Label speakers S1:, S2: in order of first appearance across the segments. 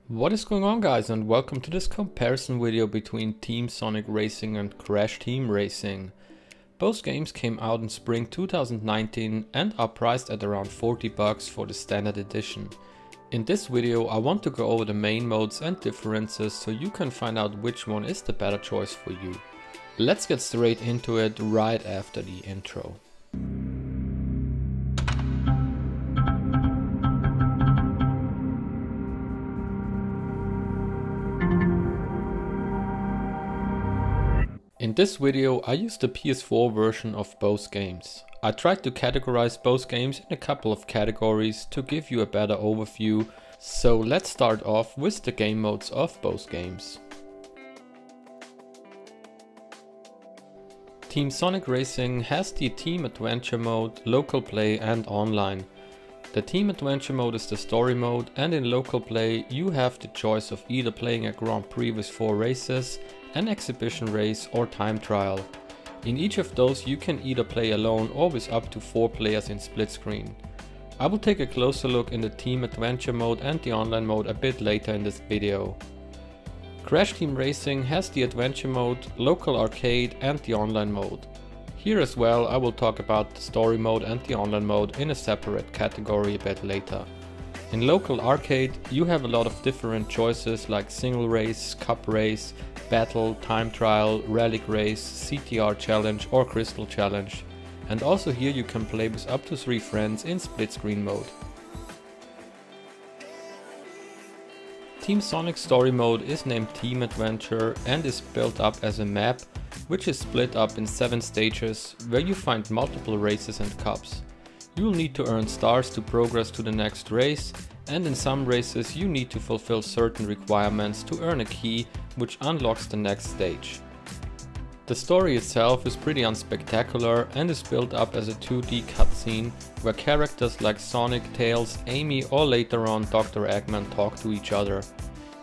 S1: What is going on, guys, and welcome to this comparison video between Team Sonic Racing and Crash Team Racing. Both games came out in spring 2019 and are priced at around $40 for the standard edition. In this video I want to go over the main modes and differences so you can find out which one is the better choice for you. Let's get straight into it right after the intro. In this video I used the PS4 version of both games. I tried to categorize both games in a couple of categories to give you a better overview, so let's start off with the game modes of both games. Team Sonic Racing has the Team Adventure mode, local play and online. The Team Adventure mode is the story mode, and in local play you have the choice of either playing a Grand Prix with 4 races, an exhibition race or time trial. In each of those you can either play alone or with up to 4 players in split screen. I will take a closer look in the Team Adventure mode and the online mode a bit later in this video. Crash Team Racing has the Adventure mode, local arcade and the online mode. Here as well I will talk about the story mode and the online mode in a separate category a bit later. In local arcade you have a lot of different choices like single race, cup race, battle, time trial, relic race, CTR challenge or crystal challenge. And also here you can play with up to 3 friends in split screen mode. Team Sonic story mode is named Team Adventure and is built up as a map which is split up in 7 stages where you find multiple races and cups. You will need to earn stars to progress to the next race, and in some races you need to fulfill certain requirements to earn a key which unlocks the next stage. The story itself is pretty unspectacular and is built up as a 2D cutscene where characters like Sonic, Tails, Amy or later on Dr. Eggman talk to each other.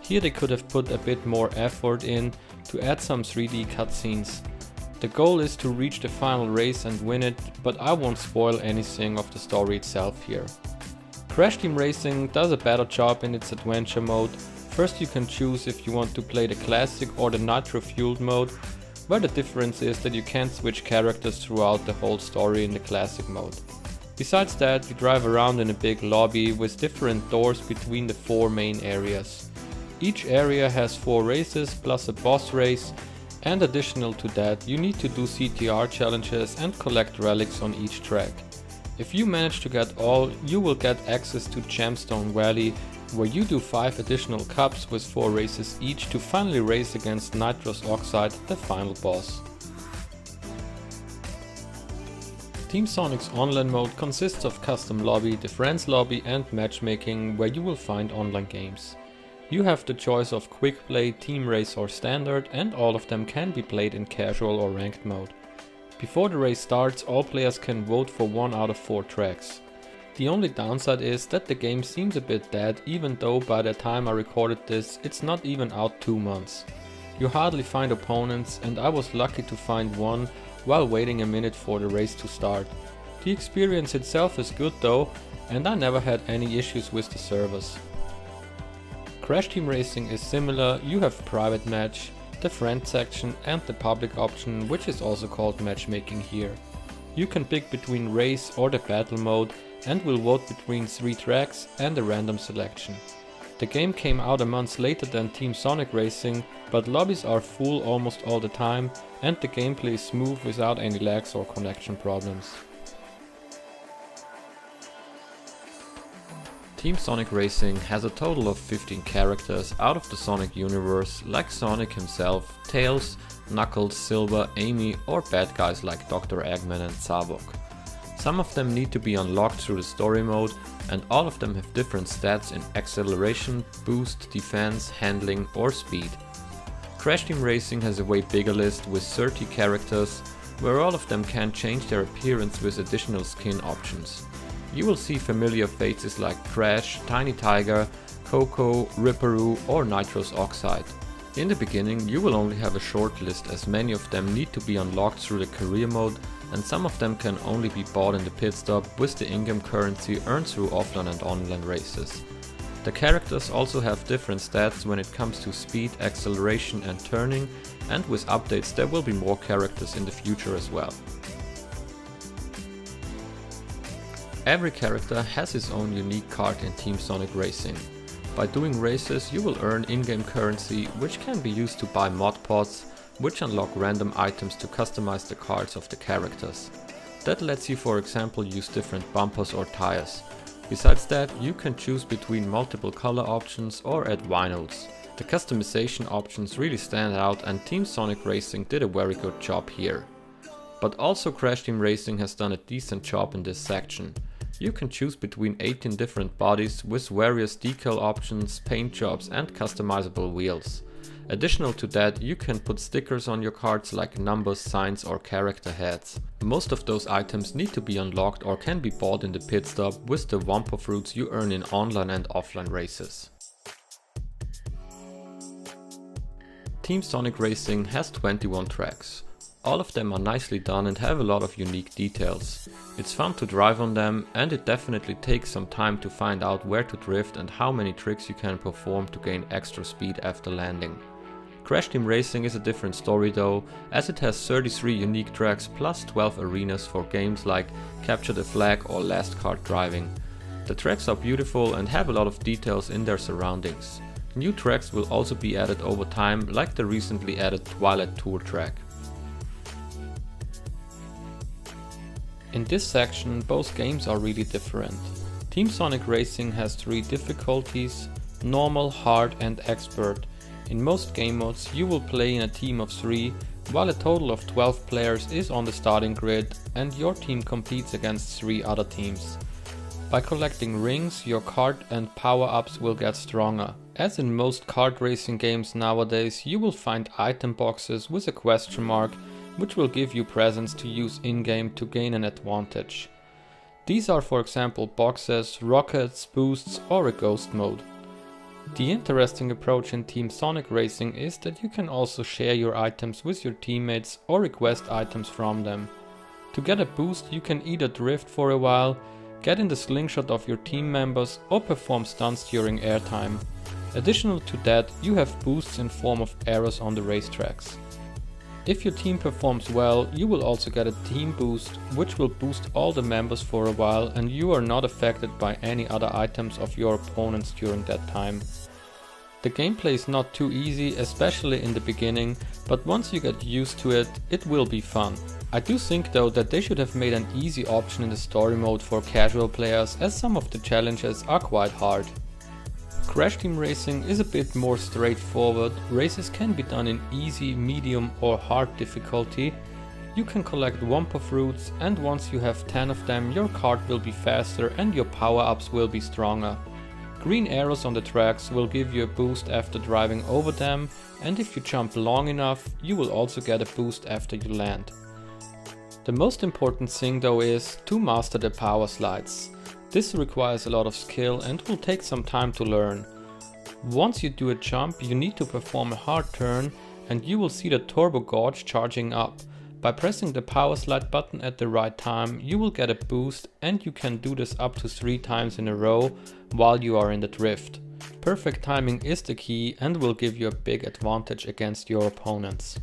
S1: Here they could have put a bit more effort in to add some 3D cutscenes. The goal is to reach the final race and win it, but I won't spoil anything of the story itself here. Crash Team Racing does a better job in its adventure mode. First you can choose if you want to play the classic or the nitro fueled mode, where the difference is that you can't switch characters throughout the whole story in the classic mode. Besides that, you drive around in a big lobby with different doors between the 4 main areas. Each area has 4 races plus a boss race, and additional to that you need to do CTR challenges and collect relics on each track. If you manage to get all, you will get access to Gemstone Valley, where you do 5 additional cups with 4 races each to finally race against Nitrous Oxide, the final boss. Team Sonic's online mode consists of custom lobby, the friends lobby and matchmaking, where you will find online games. You have the choice of quick play, team race or standard, and all of them can be played in casual or ranked mode. Before the race starts, all players can vote for 1 out of 4 tracks. The only downside is that the game seems a bit dead, even though by the time I recorded this it's not even out 2 months. You hardly find opponents, and I was lucky to find one while waiting a minute for the race to start. The experience itself is good though, and I never had any issues with the servers. Crash Team Racing is similar. You have private match, the friend section and the public option, which is also called matchmaking here. You can pick between race or the battle mode and will vote between 3 tracks and a random selection. The game came out a month later than Team Sonic Racing, but lobbies are full almost all the time and the gameplay is smooth without any lags or connection problems. Team Sonic Racing has a total of 15 characters out of the Sonic universe, like Sonic himself, Tails, Knuckles, Silver, Amy or bad guys like Dr. Eggman and Zavok. Some of them need to be unlocked through the story mode, and all of them have different stats in acceleration, boost, defense, handling or speed. Crash Team Racing has a way bigger list with 30 characters, where all of them can change their appearance with additional skin options. You will see familiar faces like Crash, Tiny Tiger, Coco, Ripperoo or Nitrous Oxide. In the beginning you will only have a short list, as many of them need to be unlocked through the career mode, and some of them can only be bought in the pit stop with the in-game currency earned through offline and online races. The characters also have different stats when it comes to speed, acceleration and turning, and with updates there will be more characters in the future as well. Every character has his own unique card in Team Sonic Racing. By doing races you will earn in-game currency, which can be used to buy mod pods, which unlock random items to customize the cards of the characters. That lets you, for example, use different bumpers or tires. Besides that, you can choose between multiple color options or add vinyls. The customization options really stand out and Team Sonic Racing did a very good job here. But also Crash Team Racing has done a decent job in this section. You can choose between 18 different bodies with various decal options, paint jobs and customizable wheels. Additional to that, you can put stickers on your cards like numbers, signs or character heads. Most of those items need to be unlocked or can be bought in the pit stop with the Wumpa Fruits you earn in online and offline races. Team Sonic Racing has 21 tracks. All of them are nicely done and have a lot of unique details. It's fun to drive on them and it definitely takes some time to find out where to drift and how many tricks you can perform to gain extra speed after landing. Crash Team Racing is a different story though, as it has 33 unique tracks plus 12 arenas for games like Capture the Flag or Last Kart Driving. The tracks are beautiful and have a lot of details in their surroundings. New tracks will also be added over time, like the recently added Twilight Tour track. In this section both games are really different. Team Sonic Racing has 3 difficulties: normal, hard and expert. In most game modes you will play in a team of 3, while a total of 12 players is on the starting grid and your team competes against 3 other teams. By collecting rings, your kart and power-ups will get stronger. As in most kart racing games nowadays, you will find item boxes with a question mark, which will give you presents to use in-game to gain an advantage. These are, for example, boxes, rockets, boosts or a ghost mode. The interesting approach in Team Sonic Racing is that you can also share your items with your teammates or request items from them. To get a boost you can either drift for a while, get in the slingshot of your team members or perform stunts during airtime. Additional to that, you have boosts in form of arrows on the racetracks. If your team performs well, you will also get a team boost, which will boost all the members for a while and you are not affected by any other items of your opponents during that time. The gameplay is not too easy, especially in the beginning, but once you get used to it, it will be fun. I do think though that they should have made an easy option in the story mode for casual players, as some of the challenges are quite hard. Crash Team Racing is a bit more straightforward. Races can be done in easy, medium or hard difficulty. You can collect Wumpa Fruits and once you have 10 of them your kart will be faster and your power-ups will be stronger. Green arrows on the tracks will give you a boost after driving over them, and if you jump long enough you will also get a boost after you land. The most important thing though is to master the power slides. This requires a lot of skill and will take some time to learn. Once you do a jump you need to perform a hard turn and you will see the turbo gauge charging up. By pressing the power slide button at the right time you will get a boost and you can do this up to 3 times in a row while you are in the drift. Perfect timing is the key and will give you a big advantage against your opponents.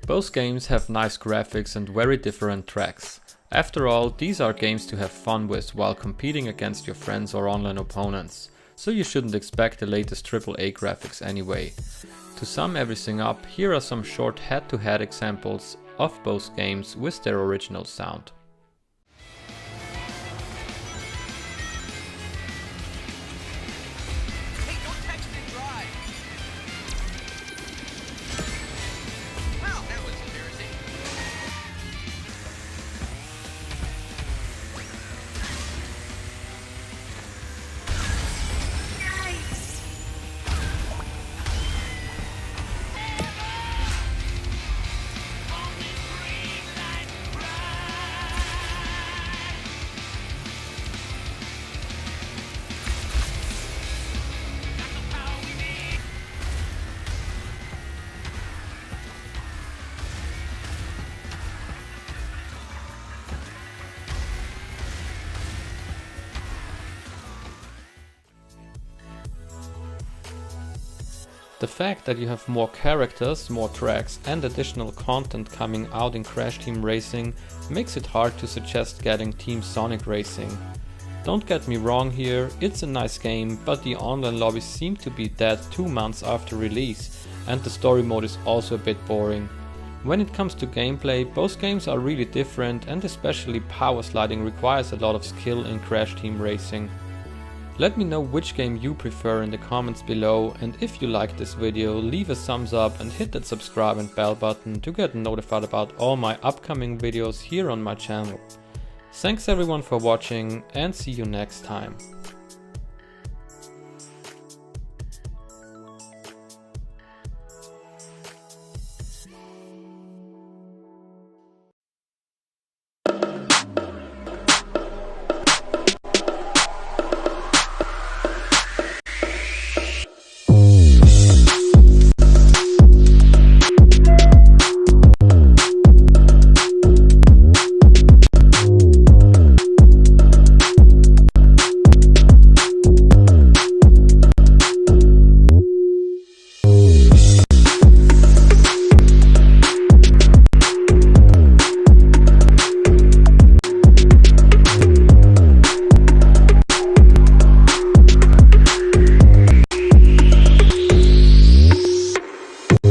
S1: Both games have nice graphics and very different tracks. After all, these are games to have fun with while competing against your friends or online opponents, so you shouldn't expect the latest AAA graphics anyway. To sum everything up, here are some short head-to-head examples of both games with their original sound. The fact that you have more characters, more tracks and additional content coming out in Crash Team Racing makes it hard to suggest getting Team Sonic Racing. Don't get me wrong here, it's a nice game, but the online lobbies seem to be dead 2 months after release, and the story mode is also a bit boring. When it comes to gameplay, both games are really different, and especially power sliding requires a lot of skill in Crash Team Racing. Let me know which game you prefer in the comments below, and if you liked this video, leave a thumbs up and hit that subscribe and bell button to get notified about all my upcoming videos here on my channel. Thanks everyone for watching, and see you next time.